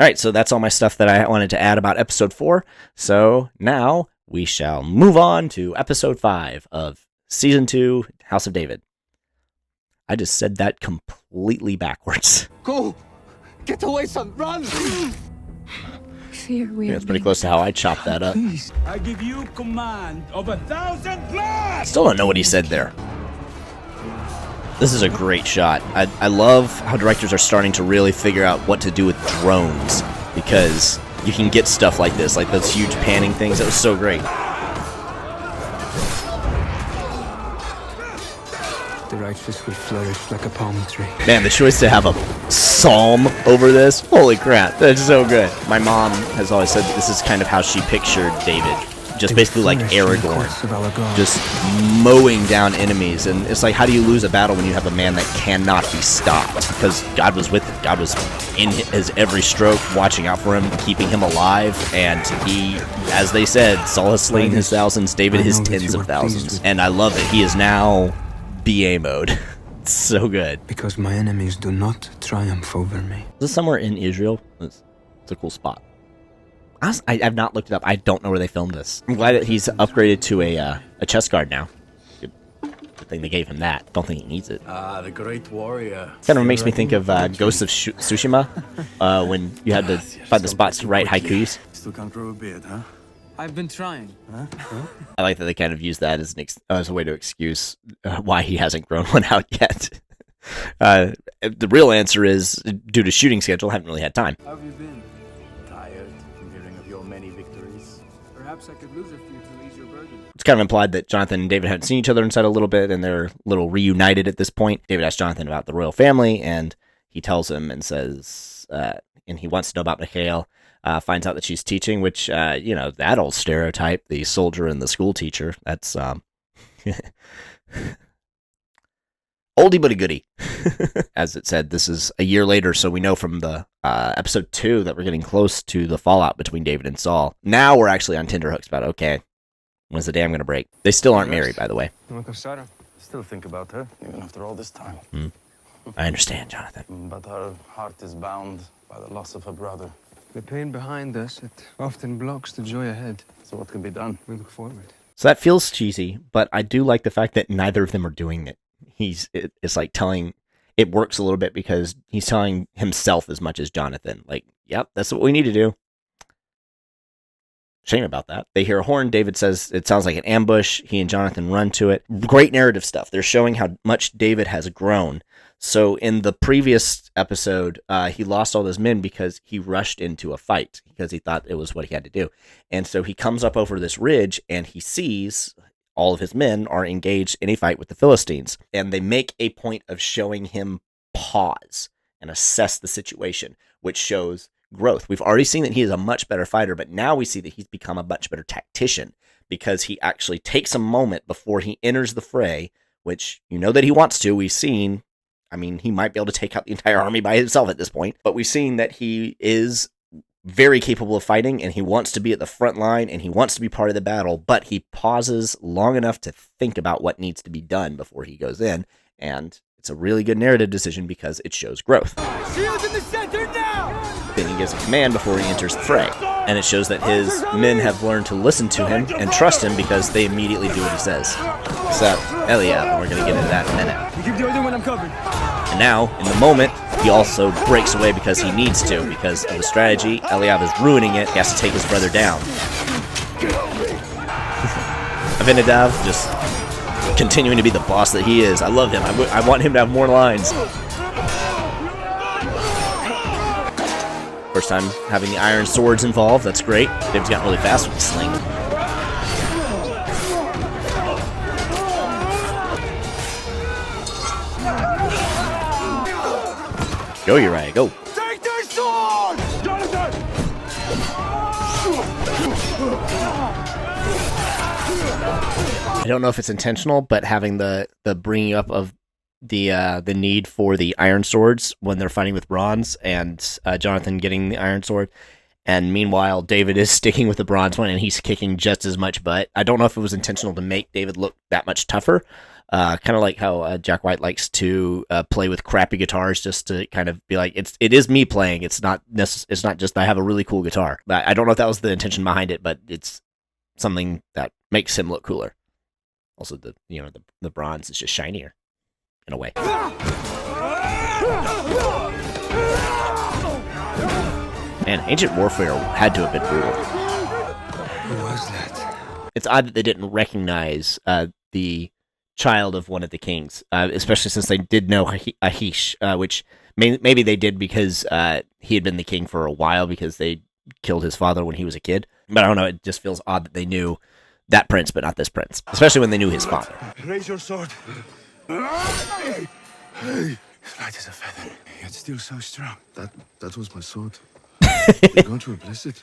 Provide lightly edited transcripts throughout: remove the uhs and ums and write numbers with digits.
All right, so that's all my stuff that I wanted to add about episode 4. So now we shall move on to episode 5 of season 2, House of David. I just said that completely backwards. Go! Get away, son! Run! Fear we Yeah, it's pretty close to how I chopped that up. Please. I give you command of 1,000 blasts! Still don't know what he said there. This is a great shot. I love how directors are starting to really figure out what to do with drones, because you can get stuff like this, like those huge panning things. That was so great. The righteous will flourish like a palm tree. Man, the choice to have a psalm over this, holy crap, that's so good. My mom has always said that this is kind of how she pictured David. Just basically like Aragorn, just mowing down enemies. And it's like, how do you lose a battle when you have a man that cannot be stopped? Because God was with him. God was in his every stroke, watching out for him, keeping him alive. And he, as they said, Saul has slain his thousands, David his tens of thousands. And I love that he is now BA mode. It's so good. Because my enemies do not triumph over me. Is this somewhere in Israel? It's a cool spot. I've not looked it up. I don't know where they filmed this. I'm glad that he's upgraded to a chest guard now. Good thing they gave him that. Don't think he needs it. The great warrior. Kind of makes me think of Ghost of Tsushima, when you had to find the spots to write haikus. Still can't grow a beard, huh? I've been trying. I like that they kind of use that as as a way to excuse why he hasn't grown one out yet. The real answer is due to shooting schedule. Haven't really had time. How have you been? Tired from hearing of your many victories. Perhaps I could lose a few to ease your burden. It's kind of implied that Jonathan and David hadn't seen each other inside a little bit, and they're a little reunited at this point. David asks Jonathan about the royal family, and he tells him and says, and he wants to know about Mikhail. Finds out that she's teaching, which, that old stereotype, the soldier and the school teacher, that's oldie but a goodie. As it said, this is a year later, so we know from the episode 2 that we're getting close to the fallout between David and Saul. Now we're actually on tenterhooks about, okay, when's the dam going to break? They still aren't married, by the way. Still think about her, even after all this time. I understand, Jonathan. But her heart is bound by the loss of her brother. The pain behind us, it often blocks the joy ahead. So what can be done? We look forward. So that feels cheesy, but I do like the fact that neither of them are doing it. It's like telling, it works a little bit because he's telling himself as much as Jonathan. Like, yep, that's what we need to do. Shame about that. They hear a horn. David says it sounds like an ambush. He and Jonathan run to it. Great narrative stuff. They're showing how much David has grown. So in the previous episode, he lost all those men because he rushed into a fight because he thought it was what he had to do. And so he comes up over this ridge and he sees all of his men are engaged in a fight with the Philistines. And they make a point of showing him pause and assess the situation, which shows growth. We've already seen that he is a much better fighter, but now we see that he's become a much better tactician because he actually takes a moment before he enters the fray, which you know that he wants to. We've seen, I mean, he might be able to take out the entire army by himself at this point, but we've seen that he is very capable of fighting and he wants to be at the front line and he wants to be part of the battle, but he pauses long enough to think about what needs to be done before he goes in. And it's a really good narrative decision because it shows growth. Shields in the center now! Then he gives a command before he enters the fray. And it shows that his men have learned to listen to him and trust him because they immediately do what he says. Except Eliab, and we're going to get into that in a minute. You keep the other one, I'm covered. And now, in the moment, he also breaks away because he needs to, because of the strategy. Eliab is ruining it. He has to take his brother down. Abinadab just continuing to be the boss that he is. I love him. I want him to have more lines. First time having the iron swords involved. That's great. David's gotten really fast with the sling. Go, Uriah, go. Take their sword! Jonathan! I don't know if it's intentional, but having the bringing up of the need for the iron swords when they're fighting with bronze and Jonathan getting the iron sword, And meanwhile, David is sticking with the bronze one, and he's kicking just as much butt. I don't know if it was intentional to make David look that much tougher. Kind of like how Jack White likes to play with crappy guitars, just to kind of be like, it is me playing. It's not just I have a really cool guitar. But I don't know if that was the intention behind it, but it's something that makes him look cooler. Also, the bronze is just shinier in a way. Man, Ancient Warfare had to have been brutal. Who was that? It's odd that they didn't recognize the child of one of the kings, especially since they did know Ahish, which maybe they did because he had been the king for a while because they killed his father when he was a kid. But I don't know, it just feels odd that they knew that prince, but not this prince, especially when they knew his father. Raise your sword. Hey! Light as a feather, yet still so strong. That was my sword. You're going to replace it?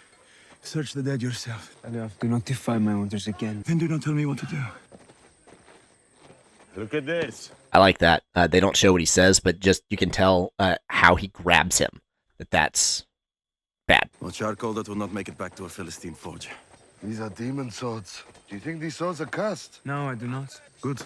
Search the dead yourself. Do not defy my orders again. Then do not tell me what to do. Look at this. I like that. They don't show what he says, but just you can tell how he grabs him. That's bad. Well, charcoal that will not make it back to a Philistine forge. These are demon swords. Do you think these swords are cursed? No, I do not. Good.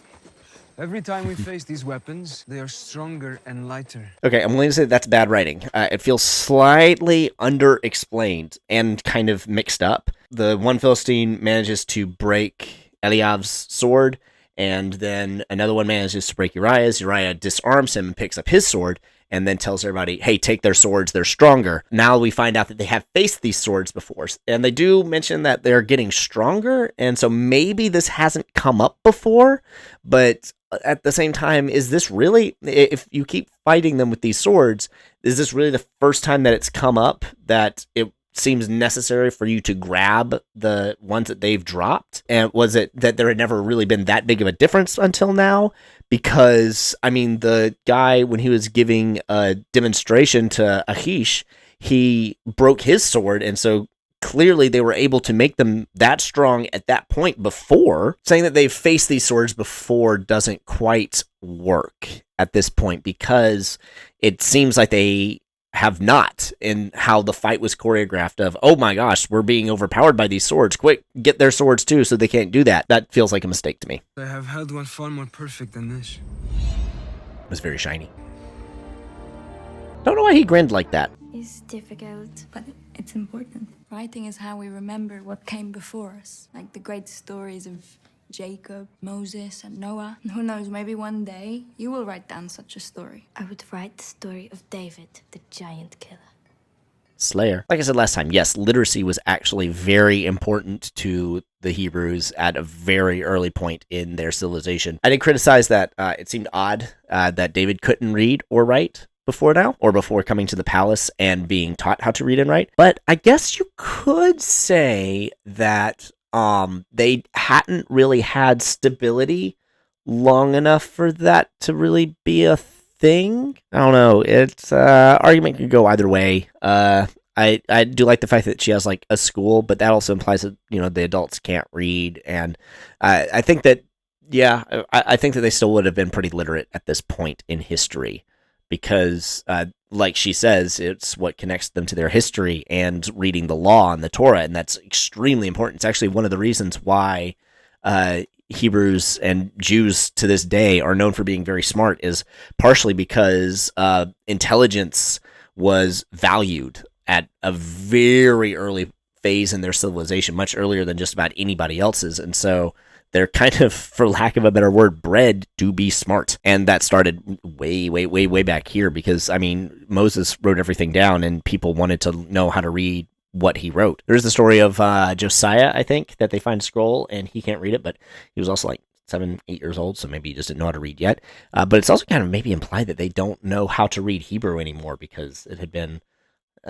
Every time we face these weapons, they are stronger and lighter. Okay, I'm willing to say that's bad writing. It feels slightly under-explained and kind of mixed up. The one Philistine manages to break Eliav's sword, and then another one manages to break Uriah's. Uriah disarms him and picks up his sword, and then tells everybody, hey, take their swords, they're stronger. Now we find out that they have faced these swords before. And they do mention that they're getting stronger, and so maybe this hasn't come up before, but at the same time, is this really, if you keep fighting them with these swords, is this really the first time that it's come up that it seems necessary for you to grab the ones that they've dropped? And was it that there had never really been that big of a difference until now? Because, I mean, the guy, when he was giving a demonstration to Ahish, he broke his sword, and so clearly they were able to make them that strong at that point before. Saying that they've faced these swords before doesn't quite work at this point, because it seems like they have not, in how the fight was choreographed of, oh my gosh, we're being overpowered by these swords. Quick, get their swords too so they can't do that. That feels like a mistake to me. I have held one far more perfect than this. It was very shiny. Don't know why he grinned like that. It's difficult, but it's important. Writing is how we remember what came before us, like the great stories of Jacob, Moses, and Noah. And who knows, maybe one day you will write down such a story. I would write the story of David, the giant killer. Slayer. Like I said last time, yes, literacy was actually very important to the Hebrews at a very early point in their civilization. I did criticize that it seemed odd that David couldn't read or write before now, or before coming to the palace and being taught how to read and write. But I guess you could say that they hadn't really had stability long enough for that to really be a thing. I don't know. It's argument could go either way. I do like the fact that she has like a school, but that also implies that, you know, the adults can't read, and I think that, yeah, I think that they still would have been pretty literate at this point in history, because like she says, it's what connects them to their history and reading the law and the Torah, and that's extremely important. It's actually one of the reasons why Hebrews and Jews to this day are known for being very smart, is partially because intelligence was valued at a very early phase in their civilization, much earlier than just about anybody else's, and so they're kind of, for lack of a better word, bred to be smart. And that started way back here, because, I mean, Moses wrote everything down and people wanted to know how to read what he wrote. There's the story of Josiah, I think, that they find a scroll and he can't read it, but he was also like 7, 8 years old, so maybe he just didn't know how to read yet. But it's also kind of maybe implied that they don't know how to read Hebrew anymore, because it had been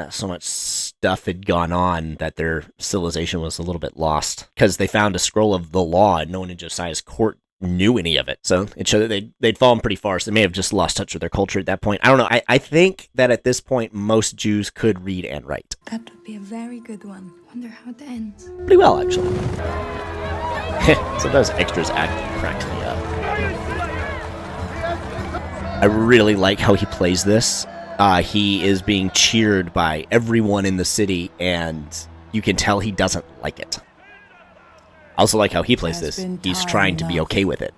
so much stuff had gone on that their civilization was a little bit lost, because they found a scroll of the law and no one in Josiah's court knew any of it. So it showed that they'd fallen pretty far, so they may have just lost touch with their culture at that point. I don't know. I think that at this point, most Jews could read and write. That would be a very good one. Wonder how it ends. Pretty well, actually. Sometimes extras cracks me up. I really like how he plays this. he is being cheered by everyone in the city, and you can tell he doesn't like it. I also like how he plays this. He's trying to be okay with it.